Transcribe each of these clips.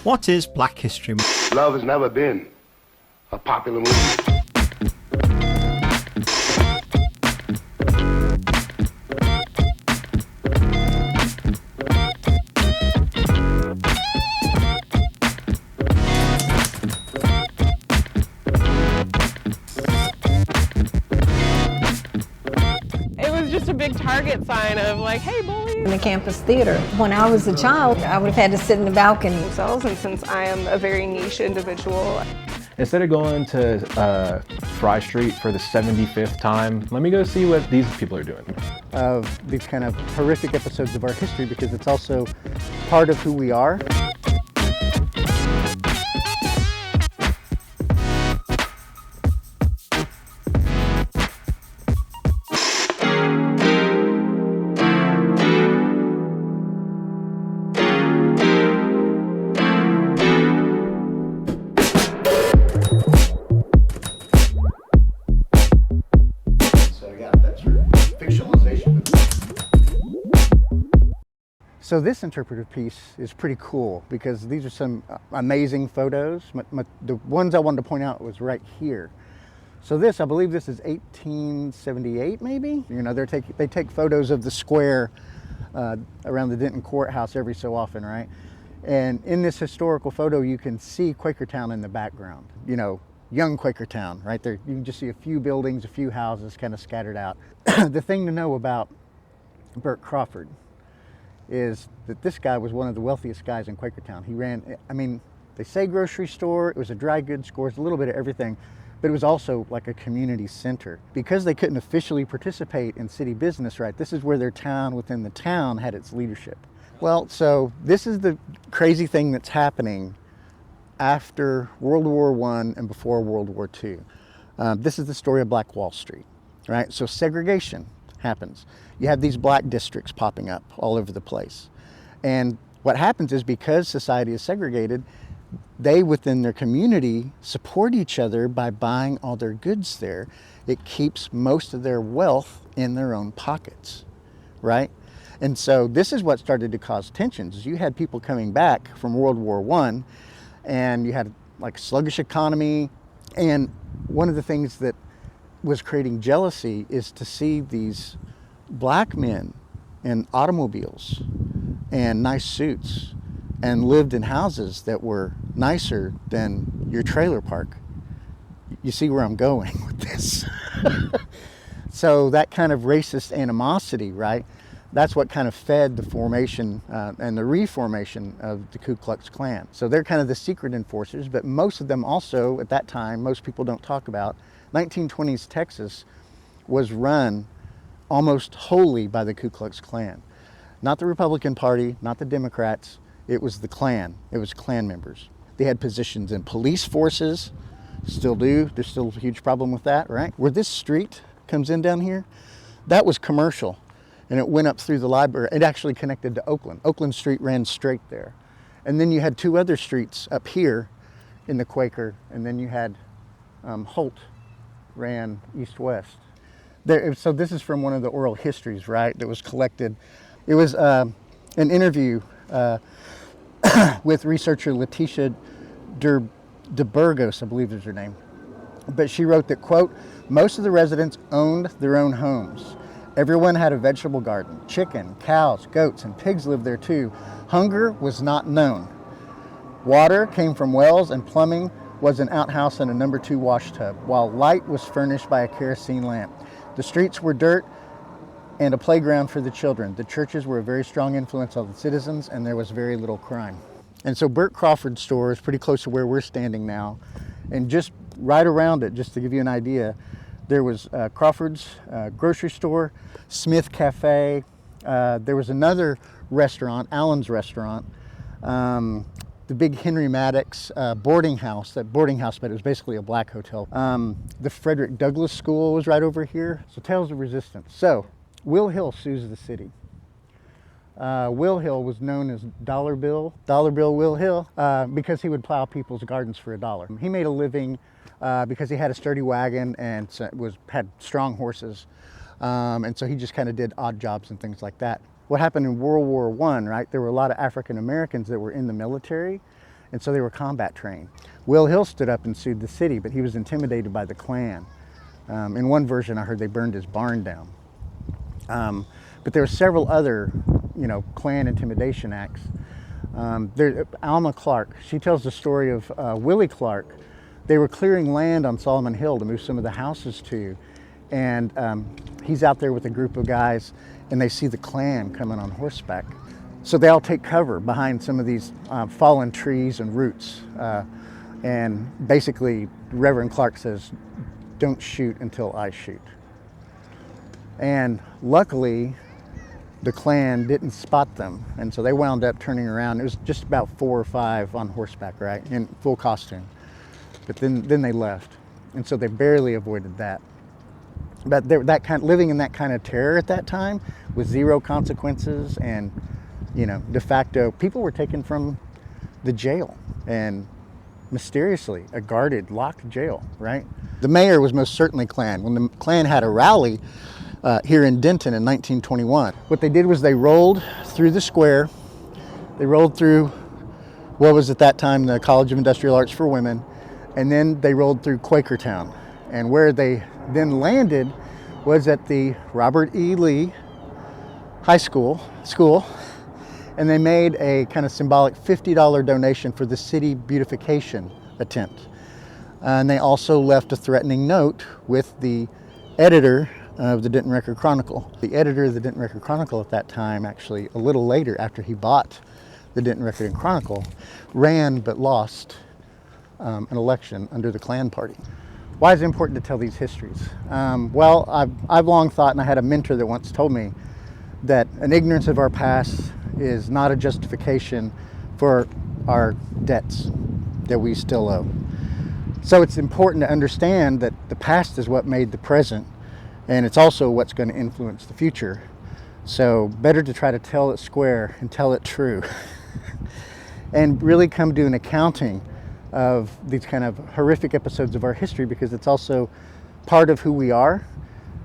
What is Black History Month? Love has never been a popular movie. Just a big target sign of like, hey, bullies. In the campus theater. When I was a child, I would have had to sit in the balcony. And since I am a very niche individual. Instead of going to Fry Street for the 75th time, let me go see what these people are doing. Of these kind of horrific episodes of our history, because it's also part of who we are. So this interpretive piece is pretty cool because these are some amazing photos. The ones I wanted to point out was right here. So this, I believe this is 1878 maybe? You know, they take photos of the square around the Denton courthouse every so often, right? And in this historical photo, you can see Quakertown in the background. You know, young Quakertown, right there. You can just see a few buildings, a few houses kind of scattered out. The thing to know about Burt Crawford is that this guy was one of the wealthiest guys in Quakertown. He ran, I mean, they say grocery store, it was a dry goods store, it's a little bit of everything, but it was also like a community center. Because they couldn't officially participate in city business, right, this is where their town within the town had its leadership. Well, so this is the crazy thing that's happening after World War I and before World War II. This is the story of Black Wall Street, right? So segregation happens. You have these black districts popping up all over the place. And what happens is because society is segregated, they within their community support each other by buying all their goods there. It keeps most of their wealth in their own pockets, right? And so this is what started to cause tensions. You had people coming back from World War I, and you had like sluggish economy. And one of the things that was creating jealousy is to see these black men in automobiles and nice suits and lived in houses that were nicer than your trailer park. You see where I'm going with this. So that kind of racist animosity, right? That's what kind of fed the formation and the reformation of the Ku Klux Klan. So they're kind of the secret enforcers, but most of them also, at that time, most people don't talk about, 1920s Texas was run almost wholly by the Ku Klux Klan. Not the Republican Party, not the Democrats, it was the Klan. It was Klan members. They had positions in police forces, still do, there's still a huge problem with that, right? Where this street comes in down here, that was commercial, and it went up through the library. It actually connected to Oakland. Oakland Street ran straight there. And then you had two other streets up here in the Quaker, and then you had Holt ran east-west. So this is from one of the oral histories, right, that was collected. It was an interview with researcher Letitia DeBurgos, I believe is her name. But she wrote that, quote, most of the residents owned their own homes. Everyone had a vegetable garden. Chicken, cows, goats, and pigs lived there too. Hunger was not known. Water came from wells, and plumbing was an outhouse and a number 2 wash tub, while light was furnished by a kerosene lamp. The streets were dirt and a playground for the children. The churches were a very strong influence on the citizens, and there was very little crime. And so Burt Crawford's store is pretty close to where we're standing now. And just right around it, just to give you an idea, there was Crawford's grocery store, Smith Cafe. There was another restaurant, Allen's Restaurant, the big Henry Maddox boarding house, but it was basically a black hotel. The Frederick Douglass School was right over here. So Tales of Resistance. So Will Hill sues the city. Will Hill was known as Dollar Bill Will Hill, because he would plow people's gardens for $1. He made a living because he had a sturdy wagon and had strong horses. And so he just kind of did odd jobs and things like that. What happened in World War I, right, there were a lot of African Americans that were in the military, And so they were combat trained. Will Hill stood up and sued the city, but he was intimidated by the Klan. In one version, I heard they burned his barn down. But there were several other, Klan intimidation acts. Alma Clark, she tells the story of Willie Clark. They were clearing land on Solomon Hill to move some of the houses to. And he's out there with a group of guys, and they see the Klan coming on horseback. So they all take cover behind some of these fallen trees and roots. And basically, Reverend Clark says, "Don't shoot until I shoot." And luckily, the Klan didn't spot them. And so they wound up turning around. It was just about 4 or 5 on horseback, right, in full costume. But then they left. And so they barely avoided that. But living in that kind of terror at that time with 0 consequences and, de facto, people were taken from the jail and mysteriously a guarded, locked jail, right? The mayor was most certainly Klan. When the Klan had a rally here in Denton in 1921, what they did was they rolled through the square. They rolled through what was at that time the College of Industrial Arts for Women, and then they rolled through Quakertown. And where they then landed was at the Robert E. Lee High School, and they made a kind of symbolic $50 donation for the city beautification attempt. And they also left a threatening note with the editor of the Denton Record Chronicle. The editor of the Denton Record Chronicle at that time, actually a little later after he bought the Denton Record and Chronicle, ran but lost an election under the Klan party. Why is it important to tell these histories? Well, I've long thought, and I had a mentor that once told me, that an ignorance of our past is not a justification for our debts that we still owe. So it's important to understand that the past is what made the present, and it's also what's going to influence the future. So better to try to tell it square and tell it true and really come to an accounting of these kind of horrific episodes of our history, because it's also part of who we are,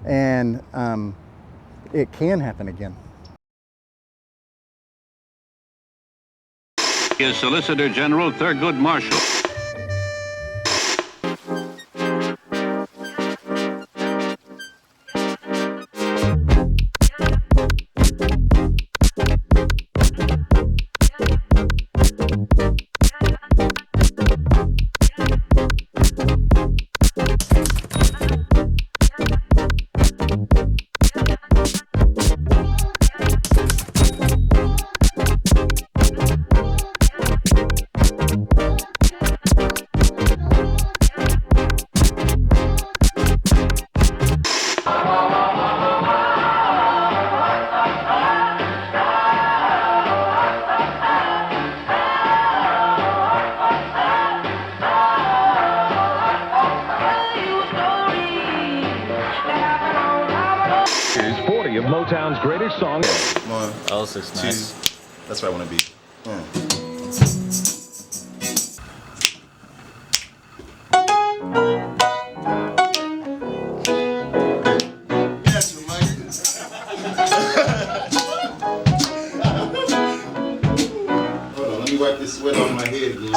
and it can happen again. Is Solicitor General Thurgood Marshall. Motown's greatest song. Come on. L6 nice. That's where I want to be. Hold on, let me wipe this sweat on my head again.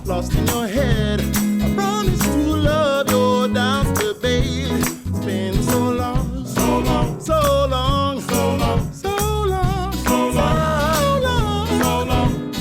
Lost in your head, I promise to love your downstairs, baby. It's been so long, so long, so long, so long, so long, so long, so long, so long.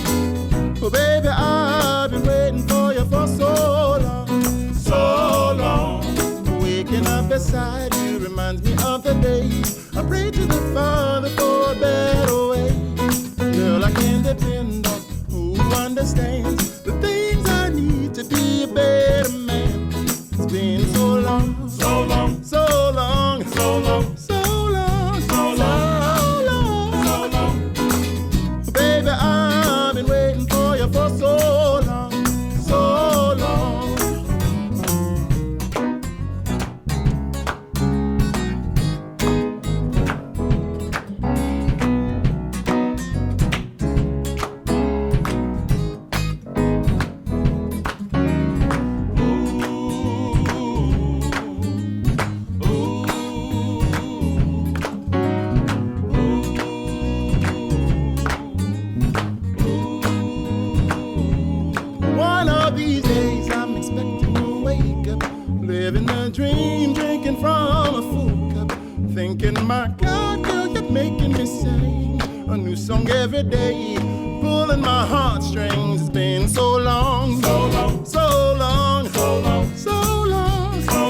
my God, girl, you're making me sing a new song every day, pulling my heartstrings. It's been so long, so long, so long, so long, so long, so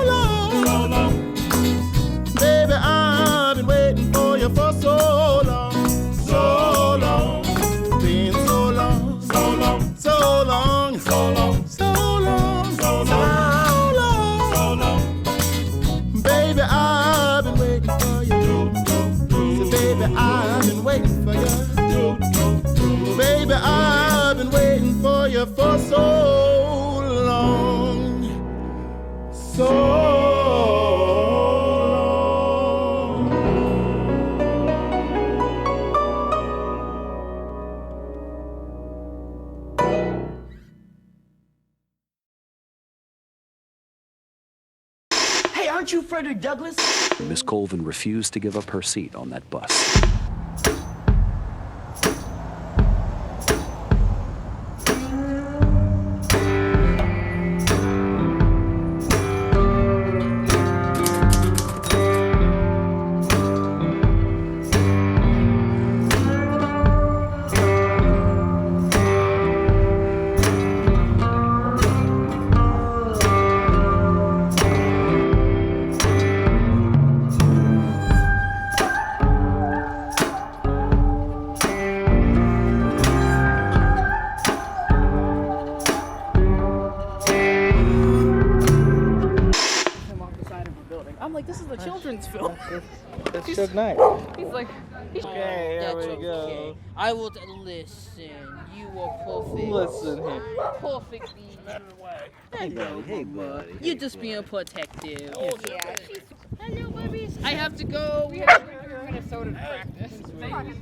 long, so long. Baby, I've been waiting for you for so long, so long. Been so long, so long, so long, so long, so long, so long, so long. Baby, I've been waiting for you. So baby, I've been waiting for you. Baby, I've been waiting for you for so long. So long. Hey, aren't you Frederick Douglass? Miss Colvin refused to give up her seat on that bus. children's film. That's Suge Knight. He's like, okay, here we go. Okay. I will listen. You are perfect. Listen here. Perfectly. Hey, buddy. You're just being protective. Oh, yeah. Hello, babies. I have to go. We have to go to Minnesota to practice.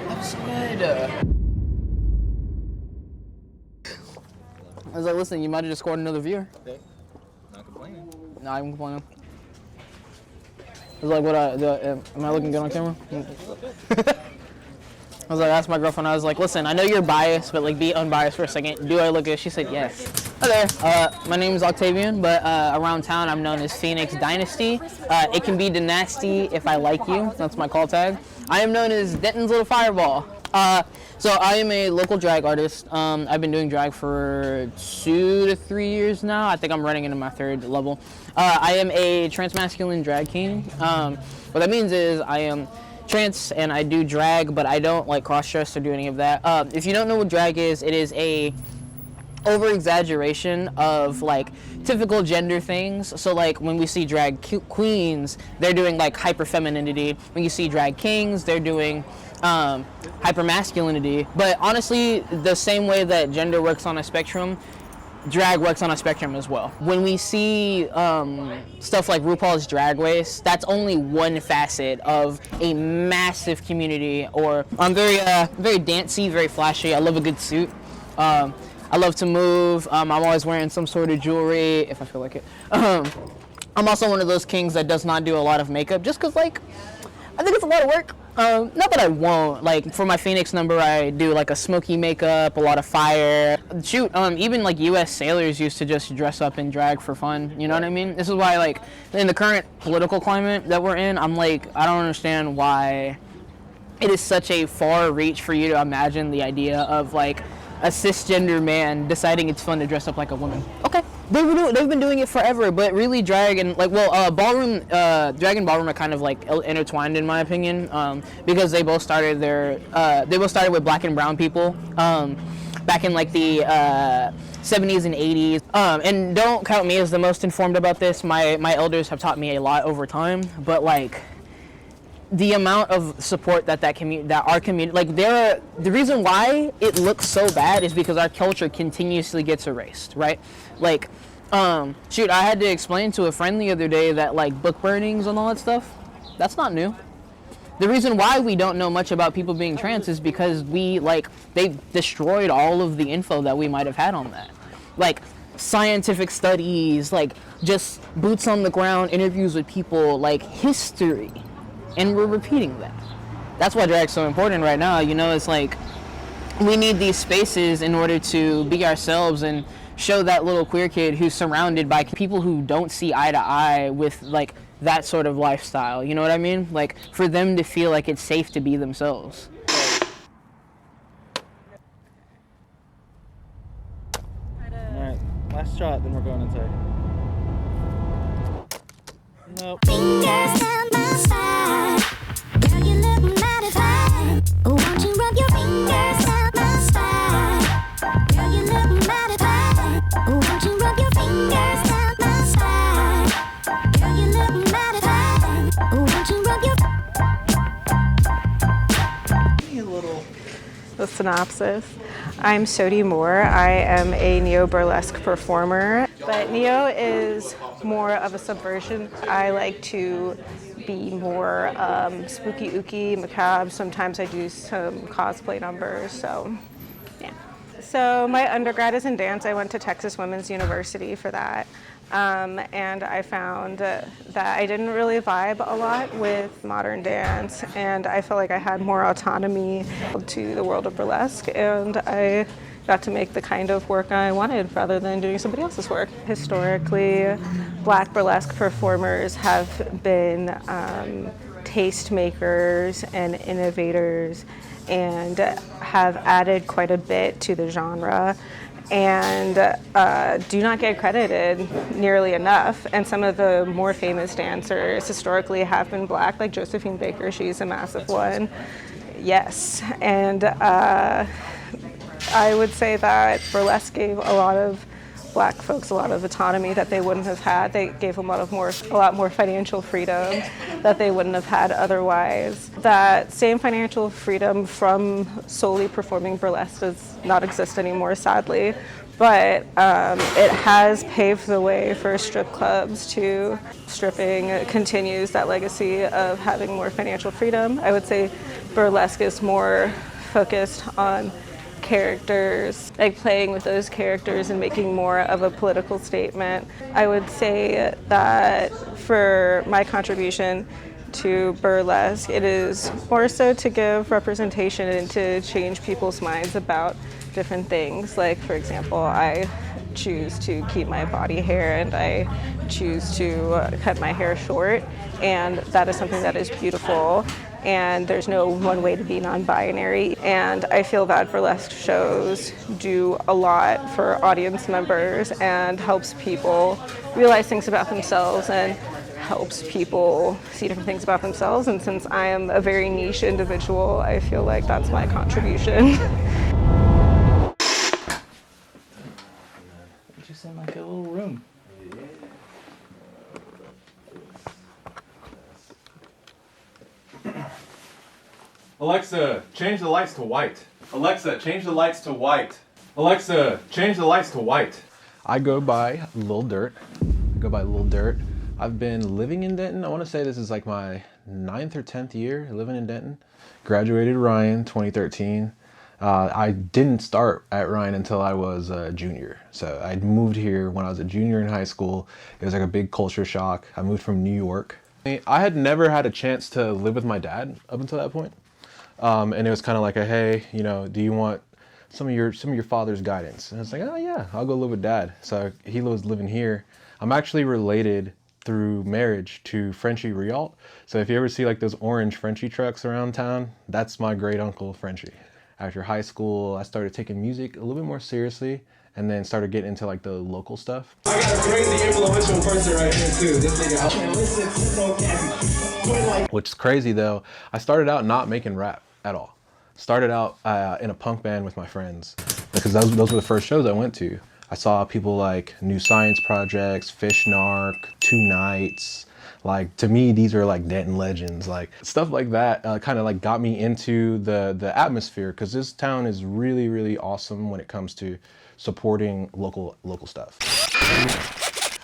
Outside. I was like, listen, you might have just scored another viewer. Okay. Not complaining. No, I'm complaining. I was like, what? Am I looking good on camera? I was like, I asked my girlfriend, I was like, listen, I know you're biased, but like be unbiased for a second. Do I look good? She said yes. Hi there. My name is Octavian, but around town I'm known as Phoenix Dynasty. It can be Dynasty if I like you. That's my call tag. I am known as Denton's Little Fireball. So I am a local drag artist. I've been doing drag for 2 to 3 years now. I think I'm running into my 3rd level. I am a transmasculine drag king. What that means is I am trans and I do drag, but I don't like cross-dress or do any of that. If you don't know what drag is, it is a over-exaggeration of like typical gender things. So like when we see drag queens, they're doing like hyper-femininity. When you see drag kings, they're doing hyper-masculinity. But honestly, the same way that gender works on a spectrum, drag works on a spectrum as well. When we see stuff like RuPaul's Drag Race, that's only one facet of a massive community. Or I'm very dancey, very flashy. I love a good suit. I love to move. I'm always wearing some sort of jewelry if I feel like it. I'm also one of those kings that does not do a lot of makeup just because, like, I think it's a lot of work. Not that I won't. Like, for my Phoenix number, I do, like, a smoky makeup, a lot of fire. Shoot, even, like, U.S. sailors used to just dress up in drag for fun. You know what I mean? This is why, like, in the current political climate that we're in, I'm like, I don't understand why it is such a far reach for you to imagine the idea of, like, a cisgender man deciding it's fun to dress up like a woman. Okay. They've been doing it forever, but really drag and like, ballroom, drag and ballroom are kind of like intertwined in my opinion, because they both started with black and brown people, back in like the 70s and 80s. And don't count me as the most informed about this. My elders have taught me a lot over time, but like, the amount of support that our community, like the reason why it looks so bad is because our culture continuously gets erased, right? Like, shoot, I had to explain to a friend the other day that like book burnings and all that stuff, that's not new. The reason why we don't know much about people being trans is because they destroyed all of the info that we might have had on that. Like, scientific studies, like just boots on the ground interviews with people, like history. And we're repeating that. That's why drag's so important right now. You know, it's like we need these spaces in order to be ourselves and show that little queer kid who's surrounded by people who don't see eye to eye with like that sort of lifestyle. You know what I mean? Like for them to feel like it's safe to be themselves. Alright, last shot, then we're going inside. Nope. Fingers down my spine. Girl, you look mighty fine. Won't you rub your fingers down my spine? Girl, you look mighty fine. Won't you rub your fingers down my spine? Girl, you look mighty fine. Won't you rub your... The synopsis. I'm Sodi Moore. I am a neo-burlesque performer, but neo is more of a subversion. I like to be more spooky, ooky, macabre. Sometimes I do some cosplay numbers, so yeah. So my undergrad is in dance. I went to Texas Women's University for that. And I found that I didn't really vibe a lot with modern dance, and I felt like I had more autonomy to the world of burlesque, and I got to make the kind of work I wanted rather than doing somebody else's work. Historically, Black burlesque performers have been tastemakers and innovators and have added quite a bit to the genre, and do not get credited nearly enough. And some of the more famous dancers historically have been Black, like Josephine Baker. She's a massive one. Yes, and I would say that burlesque gave a lot of Black folks a lot of autonomy that they wouldn't have had. They gave them a lot more financial freedom that they wouldn't have had otherwise. That same financial freedom from solely performing burlesque does not exist anymore, sadly. But it has paved the way for strip clubs to stripping. Continues that legacy of having more financial freedom. I would say burlesque is more focused on characters, like playing with those characters and making more of a political statement. I would say that for my contribution to burlesque, it is more so to give representation and to change people's minds about different things. Like, for example, I choose to keep my body hair and I choose to cut my hair short, and that is something that is beautiful. And there's no one way to be non-binary. And I feel that burlesque shows do a lot for audience members and helps people realize things about themselves and helps people see different things about themselves. And since I am a very niche individual, I feel like that's my contribution. Just in like a little room. Alexa, change the lights to white. Alexa, change the lights to white. Alexa, change the lights to white. I go by Lil Durt. I've been living in Denton. I want to say this is like my 9th or 10th year living in Denton. Graduated Ryan 2013. I didn't start at Ryan until I was a junior. So I moved here when I was a junior in high school. It was like a big culture shock. I moved from New York. I had never had a chance to live with my dad up until that point. And it was kind of like a, hey, you know, do you want some of your father's guidance? And I was like, oh yeah, I'll go live with dad. So he was living here. I'm actually related through marriage to Frenchie Rialt. So if you ever see like those orange Frenchie trucks around town, that's my great uncle Frenchie. After high school, I started taking music a little bit more seriously and then started getting into like the local stuff. I got a crazy influential person right here too. This nigga, okay, listen, so catchy. Which is crazy though. I started out not making rap at all. Started out in a punk band with my friends because those were the first shows I went to. I saw people like New Science Projects, Fish Narc, Two Nights. Like, to me, these are like Denton legends. Like, stuff like that kind of like got me into the atmosphere, because this town is really, really awesome when it comes to supporting local stuff.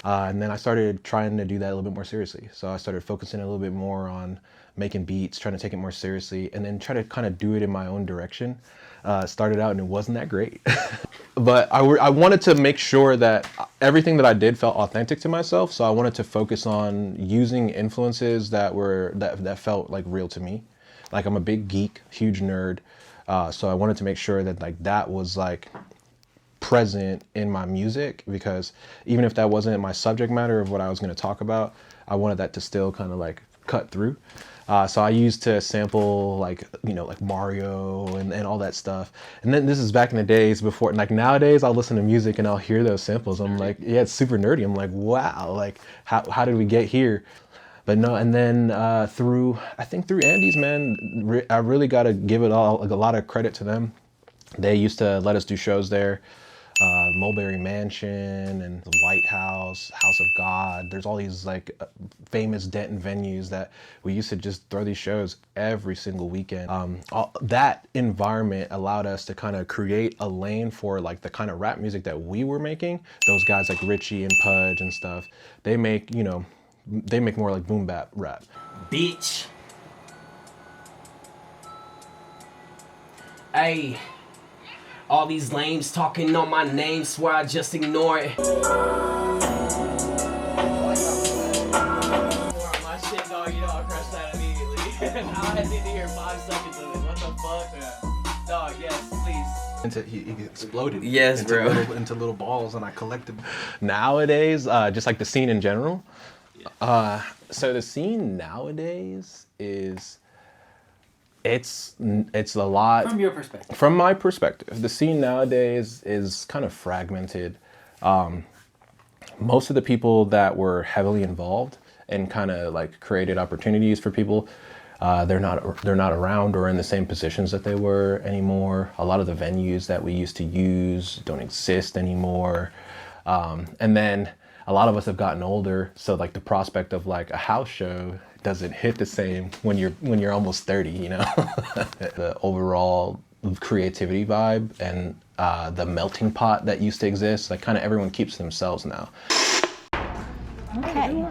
And then I started trying to do that a little bit more seriously. So I started focusing a little bit more on making beats, trying to take it more seriously, and then try to kind of do it in my own direction. Started out and it wasn't that great. But I wanted to make sure that everything that I did felt authentic to myself. So I wanted to focus on using influences that felt like real to me. Like, I'm a big geek, huge nerd. So I wanted to make sure that like that was like present in my music, because even if that wasn't my subject matter of what I was going to talk about, I wanted that to still kind of like cut through. So I used to sample like, you know, like Mario and all that stuff. And then this is back in the days before, like nowadays I'll listen to music and I'll hear those samples. I'm like, yeah, it's super nerdy. I'm like, wow, like how did we get here? But no, and then through Andy's, man, I really got to give it all, like a lot of credit to them. They used to let us do shows there. Mulberry Mansion and the White House, House of God. There's all these like famous Denton venues that we used to just throw these shows every single weekend. That environment allowed us to kind of create a lane for like the kind of rap music that we were making. Those guys like Richie and Pudge and stuff, they make, you know, they make more like boom bap rap. Bitch. Hey. All these lames talking on my name, swear I just ignore it. My shit, dog, you know I crushed that immediately. I had to hear 5 seconds of it. What the fuck? Yeah. Dog, yes, please. He exploded. Yes, bro. Into little balls, and I collected. Nowadays, just like the scene in general. So the scene nowadays is. It's a lot. From your perspective. From my perspective, the scene nowadays is kind of fragmented. Most of the people that were heavily involved and kind of like created opportunities for people, they're not around or in the same positions that they were anymore. A lot of the venues that we used to use don't exist anymore. And then a lot of us have gotten older, so like the prospect of like a house show doesn't hit the same when you're almost 30, you know. The overall creativity vibe and the melting pot that used to exist, like kind of everyone keeps to themselves now. Okay.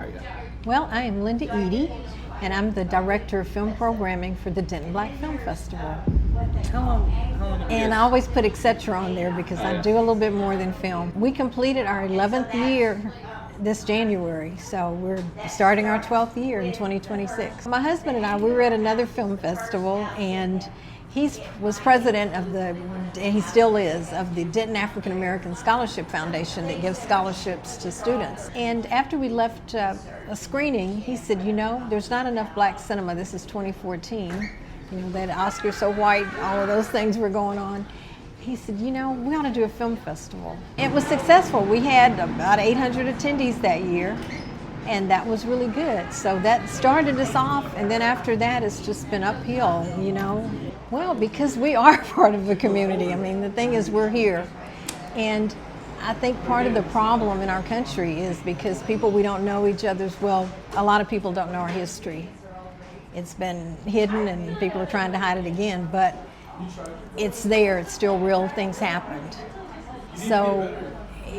Well, I am Linda Eaddy, and I'm the Director of Film Programming for the Denton Black Film Festival. And I always put etc. on there because I do a little bit more than film. We completed our 11th year this January, so we're starting our 12th year in 2026. My husband and I, we were at another film festival, and he was president of and he still is, of the Denton African American Scholarship Foundation that gives scholarships to students. And after we left a screening, he said, you know, there's not enough black cinema. This is 2014. You know, that Oscar So White, all of those things were going on. He said, you know, we ought to do a film festival. It was successful. We had about 800 attendees that year, and that was really good. So that started us off, and then after that, it's just been uphill, you know. Well, because we are part of the community. I mean, the thing is, we're here. And I think part of the problem in our country is because we don't know each other's, well, a lot of people don't know our history. It's been hidden, and people are trying to hide it again, but it's there, it's still real, things happened. So,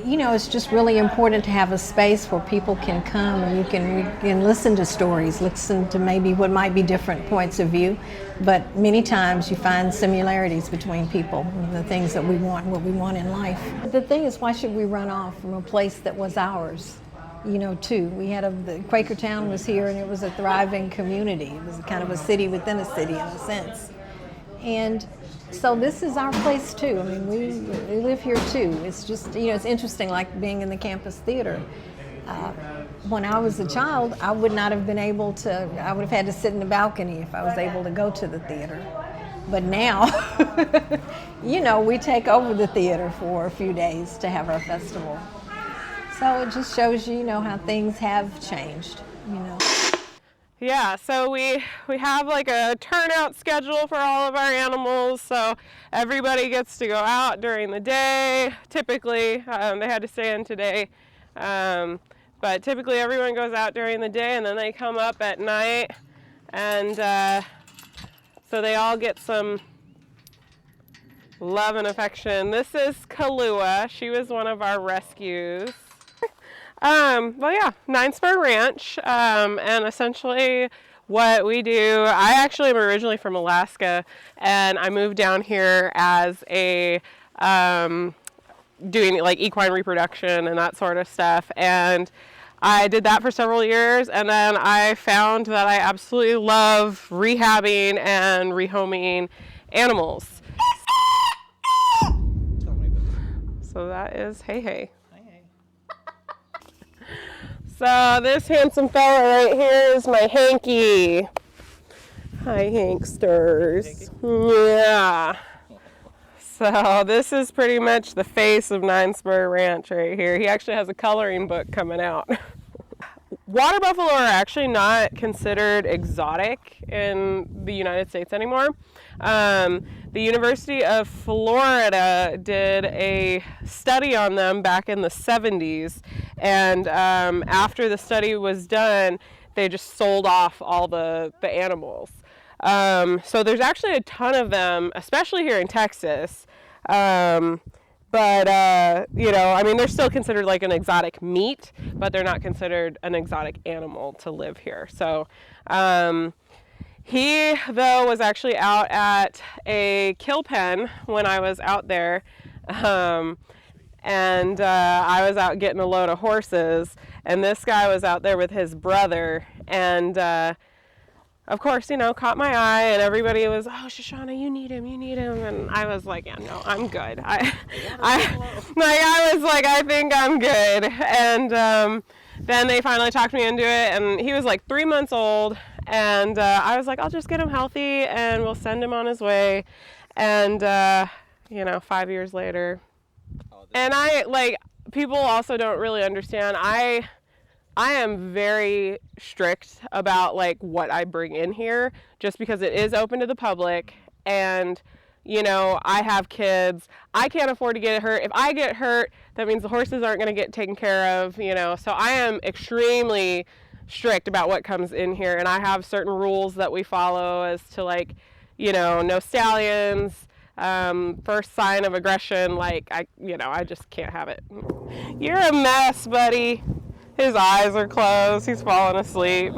you know, it's just really important to have a space where people can come and we can listen to stories, listen to maybe what might be different points of view, but many times you find similarities between people and the things that we want, what we want in life. The thing is, why should we run off from a place that was ours? You know, too. We had the Quakertown was here, and it was a thriving community. It was kind of a city within a city in a sense. And so this is our place too. I mean, we live here too. It's just, you know, it's interesting, like being in the campus theater. When I was a child, I would not have been able to, I would have had to sit in the balcony if I was able to go to the theater. But now, you know, we take over the theater for a few days to have our festival. So it just shows you, you know, how things have changed, you know. Yeah, so we have like a turnout schedule for all of our animals, so everybody gets to go out during the day. Typically, they had to stay in today, but typically everyone goes out during the day and then they come up at night, and so they all get some love and affection. This is Kahlua. She was one of our rescues. Well, yeah, 9 Spur Ranch, and essentially what we do, I actually am originally from Alaska, and I moved down here as a, doing like equine reproduction and that sort of stuff, and I did that for several years, and then I found that I absolutely love rehabbing and rehoming animals. So that is Hey Hey. So this handsome fella right here is my Hanky. Hi, Hanksters. Yeah. So this is pretty much the face of Nine Spur Ranch right here. He actually has a coloring book coming out. Water buffalo are actually not considered exotic in the United States anymore. The University of Florida did a study on them back in the 70s, and after the study was done, they just sold off all the animals. So there's actually a ton of them, especially here in Texas. But, you know, I mean, they're still considered like an exotic meat, but they're not considered an exotic animal to live here. So, he, though, was actually out at a kill pen when I was out there. And I was out getting a load of horses, and this guy was out there with his brother, and of course, you know, caught my eye, and everybody was, oh, Shishana, you need him, and I was like, yeah, no, I'm good. I was like, I think I'm good, and then they finally talked me into it, and he was like 3 months old, and I was like, I'll just get him healthy, and we'll send him on his way, and you know, 5 years later. And people also don't really understand, I am very strict about like what I bring in here, just because it is open to the public, and you know, I have kids, I can't afford to get hurt. If I get hurt, that means the horses aren't going to get taken care of, you know, so I am extremely strict about what comes in here, and I have certain rules that we follow as to, like, you know, no stallions, first sign of aggression, like, I just can't have it. You're a mess, buddy. His eyes are closed, he's falling asleep.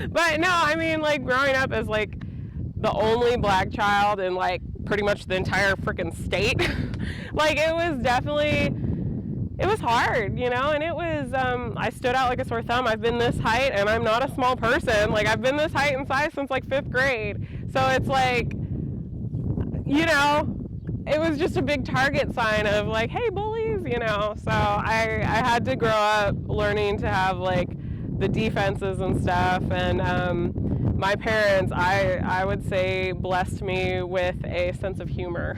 But no, I mean, like, growing up as like the only black child in like pretty much the entire freaking state, like, it was hard, you know, and it was, I stood out like a sore thumb. I've been this height, and I'm not a small person. Like, I've been this height and size since like 5th grade. So it's like, you know, it was just a big target sign of like, hey, bullies, you know. So I had to grow up learning to have like the defenses and stuff, and my parents, I would say, blessed me with a sense of humor.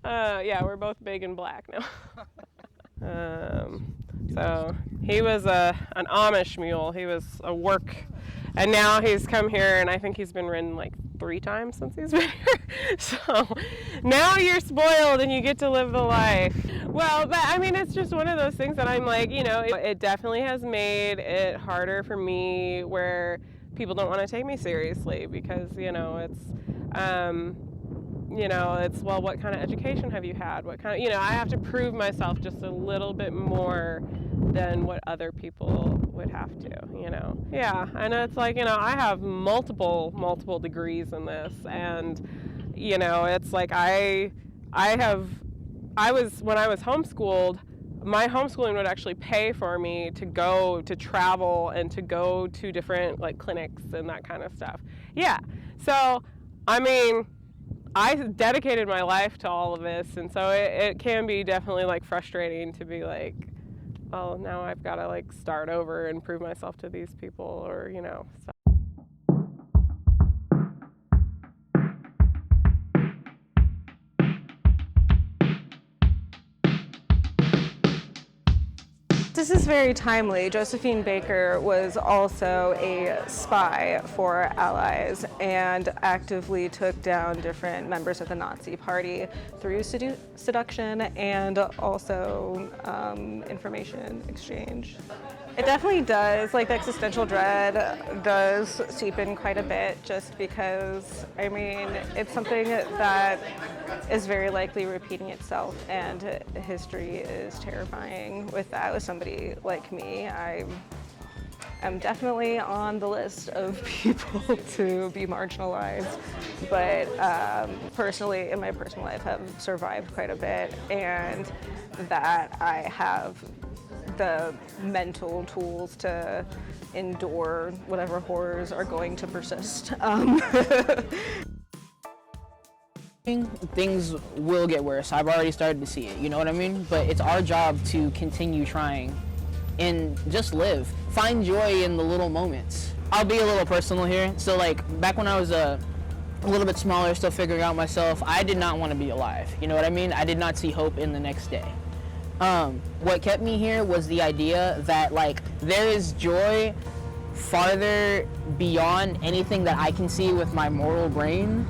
Yeah, we're both big and black now. So he was an Amish mule. He was a work, and now he's come here, and I think he's been ridden like 3 times since he's been here. So now you're spoiled and you get to live the life. Well, but I mean, it's just one of those things that I'm like, you know, it definitely has made it harder for me where people don't want to take me seriously, because, you know, it's, well, what kind of education have you had? What kind of, you know, I have to prove myself just a little bit more than what other people would have to, you know. Yeah, and it's like, you know, I have multiple degrees in this, and, you know, it's like when I was homeschooled, my homeschooling would actually pay for me to go to travel and to go to different like clinics and that kind of stuff. Yeah, so I mean, I dedicated my life to all of this, and so it can be definitely like frustrating to be like, well, now I've got to like start over and prove myself to these people, or, you know, stuff. This is very timely. Josephine Baker was also a spy for Allies and actively took down different members of the Nazi Party through seduction and also information exchange. It definitely does, like, the existential dread does seep in quite a bit, just because, I mean, it's something that is very likely repeating itself, and history is terrifying. With that, with somebody like me, I'm definitely on the list of people to be marginalized, but personally, in my personal life, have survived quite a bit, and that I have the mental tools to endure whatever horrors are going to persist. things will get worse. I've already started to see it, you know what I mean? But it's our job to continue trying and just live. Find joy in the little moments. I'll be a little personal here. So like back when I was a little bit smaller, still figuring out myself, I did not want to be alive. You know what I mean? I did not see hope in the next day. What kept me here was the idea that like there is joy farther beyond anything that I can see with my mortal brain,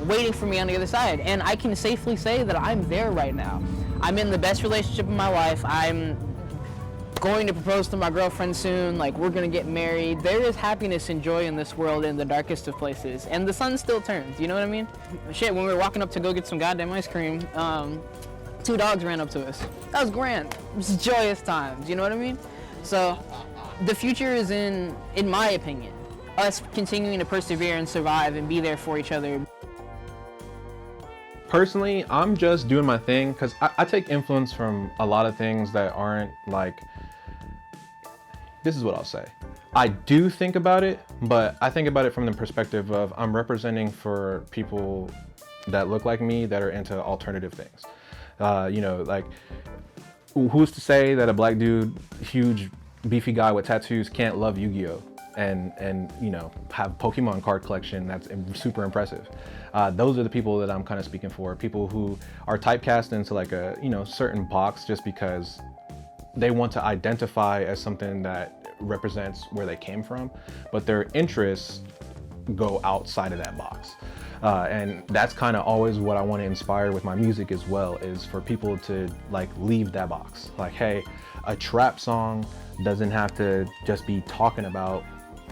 waiting for me on the other side. And I can safely say that I'm there right now. I'm in the best relationship of my life. I'm going to propose to my girlfriend soon. Like, we're gonna get married. There is happiness and joy in this world in the darkest of places. And the sun still turns, you know what I mean? Shit, when we were walking up to go get some goddamn ice cream, 2 dogs ran up to us. That was grand. It was joyous times, you know what I mean? So, the future is in my opinion, us continuing to persevere and survive and be there for each other. Personally, I'm just doing my thing because I take influence from a lot of things that aren't like, this is what I'll say. I do think about it, but I think about it from the perspective of I'm representing for people that look like me that are into alternative things. You know, like, who's to say that a black dude, huge, beefy guy with tattoos can't love Yu-Gi-Oh! And you know, have Pokemon card collection that's super impressive. Those are the people that I'm kind of speaking for. People who are typecast into like a, you know, certain box just because they want to identify as something that represents where they came from, but their interests go outside of that box. And that's kind of always what I want to inspire with my music as well, is for people to like leave that box. Like, hey, a trap song doesn't have to just be talking about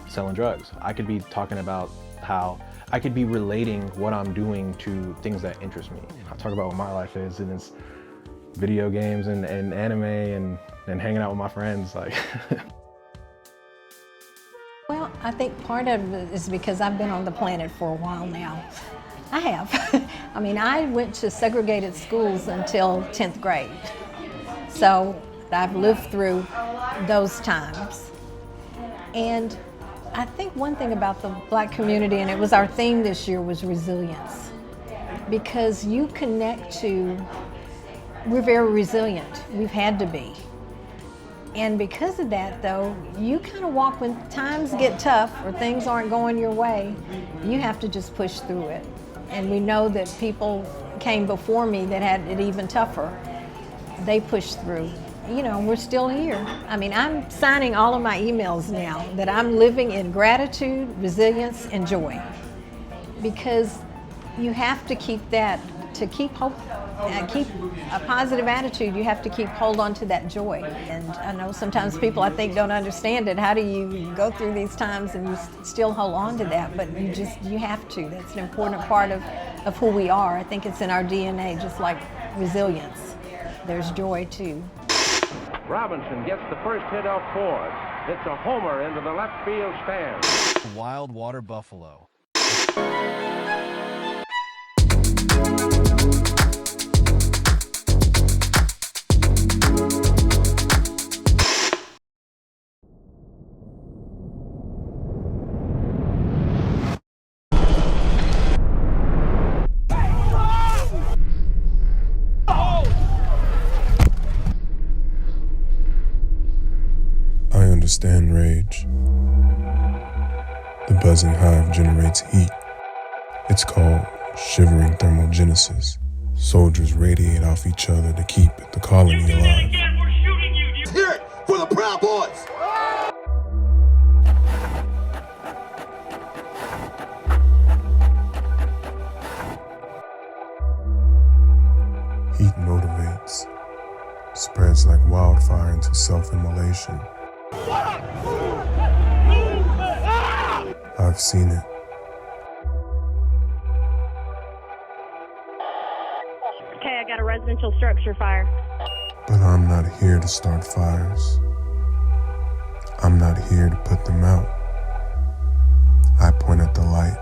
selling drugs. I could be talking about how I could be relating what I'm doing to things that interest me. I talk about what my life is, and it's video games and anime and hanging out with my friends. Like. Well, I think part of it is because I've been on the planet for a while now. I have. I mean, I went to segregated schools until 10th grade. So I've lived through those times. And I think one thing about the black community, and it was our theme this year, was resilience. Because you connect to, we're very resilient. We've had to be. And because of that, though, you kind of walk when times get tough or things aren't going your way, you have to just push through it. And we know that people came before me that had it even tougher. They pushed through. You know, we're still here. I mean, I'm signing all of my emails now that I'm living in gratitude, resilience, and joy. Because you have to keep that, to keep hope, keep a positive attitude, you have to keep hold on to that joy. And I know sometimes people, I think, don't understand it. How do you go through these times and you still hold on to that? But you have to. That's an important part of who we are. I think it's in our DNA, just like resilience. There's joy too. Robinson gets the first hit off Ford. It's a homer into the left field stand. Wild water buffalo. I understand rage. The buzzing hive generates heat. It's called shivering thermogenesis. Soldiers radiate off each other to keep the colony alive. Hear it for the Proud Boys! Heat motivates, spreads like wildfire into self-immolation. I've seen it. Okay, I got a residential structure fire. But I'm not here to start fires. I'm not here to put them out. I point at the light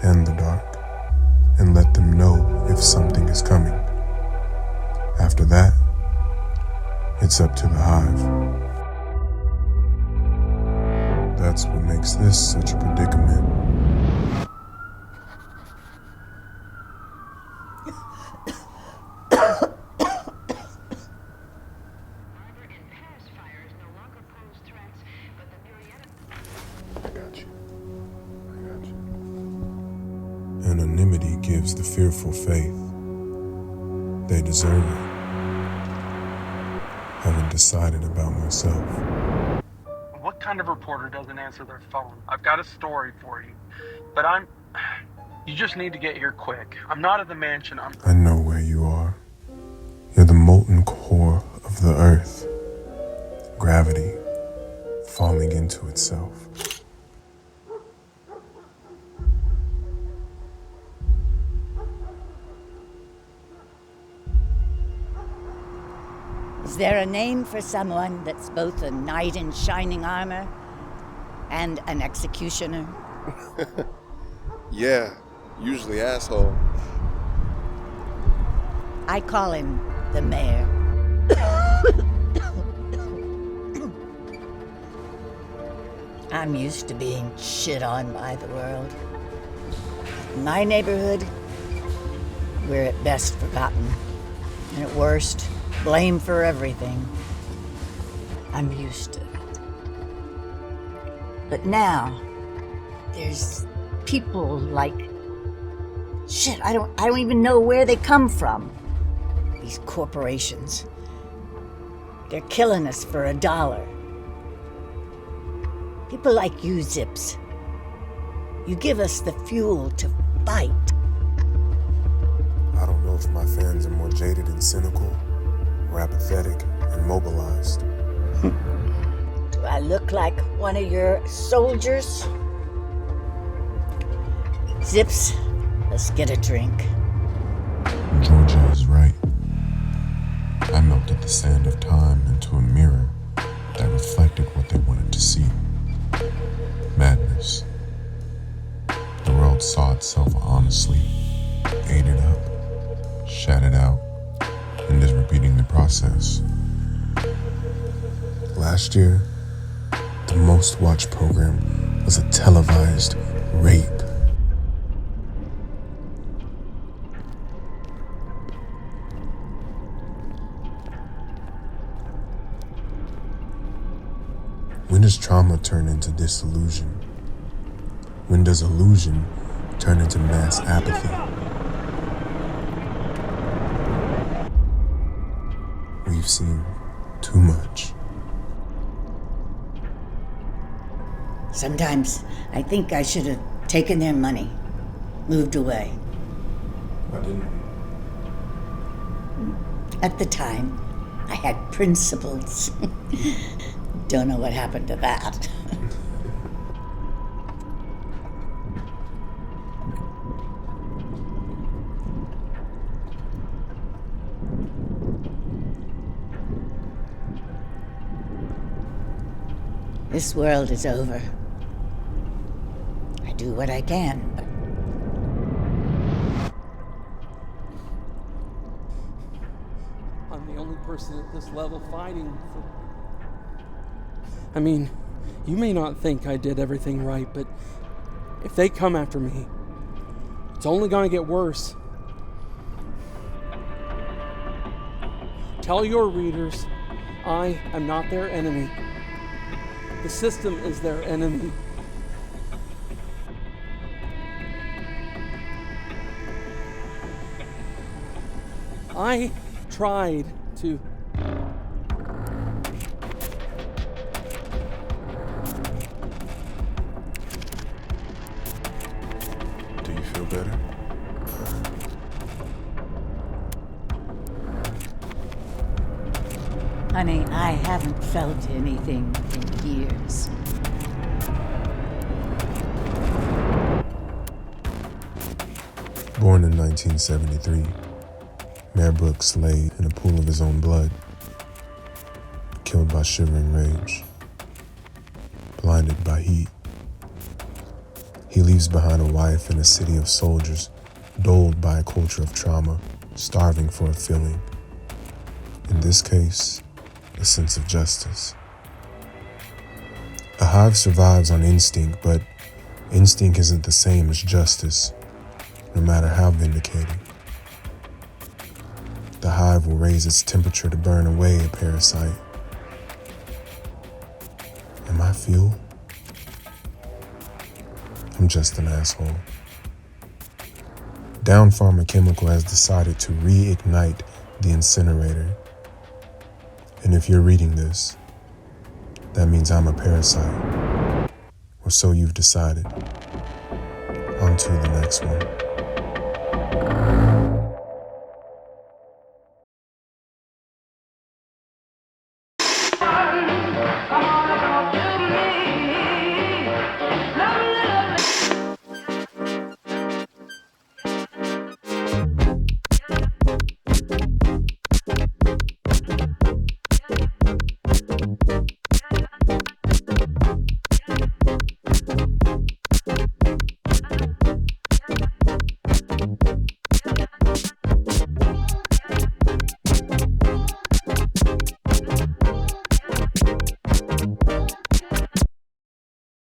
and the dark and let them know if something is coming. After that, it's up to the hive. That's what makes this such a predicament. gives the fearful faith. They deserve it. Haven't decided about myself. What kind of reporter doesn't answer their phone? I've got a story for you, but you just need to get here quick. I'm not at the mansion. I know where you are. You're the molten core of the earth. Gravity falling into itself. Is there a name for someone that's both a knight in shining armor and an executioner? Yeah, usually asshole. I call him the mayor. I'm used to being shit on by the world. In my neighborhood, we're at best forgotten, and at worst, blamed for everything. I'm used to it. But now, there's people like shit. I don't even know where they come from. These corporations. They're killing us for $1. People like you, Zips. You give us the fuel to fight. I don't know if my fans are more jaded and cynical, or apathetic and mobilized. Do I look like one of your soldiers? Zips, let's get a drink. Georgia is right. I melted the sand of time into a mirror that reflected what they wanted to see. Madness. The world saw itself honestly, ate it up, shat it out, and is repeating the process. Last year, the most watched program was a televised rape. When does trauma turn into disillusion? When does illusion turn into mass apathy? We've seen too much. Sometimes I think I should have taken their money, moved away. Why didn't you? At the time, I had principles. Don't know what happened to that. This world is over. I do what I can, but I'm the only person at this level fighting for... I mean, you may not think I did everything right, but if they come after me, it's only gonna get worse. Tell your readers, I am not their enemy. The system is their enemy. I tried to... Do you feel better? honey, I haven't felt anything in years. Born in 1973, Mayor Brooks lay in a pool of his own blood, killed by shivering rage, blinded by heat. He leaves behind a wife and a city of soldiers, doled by a culture of trauma, starving for a feeling. In this case, a sense of justice. A hive survives on instinct, but instinct isn't the same as justice, no matter how vindicating. The hive will raise its temperature to burn away a parasite. Am I fuel? I'm just an asshole. Down Farmer Chemical has decided to reignite the incinerator. And if you're reading this, that means I'm a parasite. Or so you've decided. On to the next one.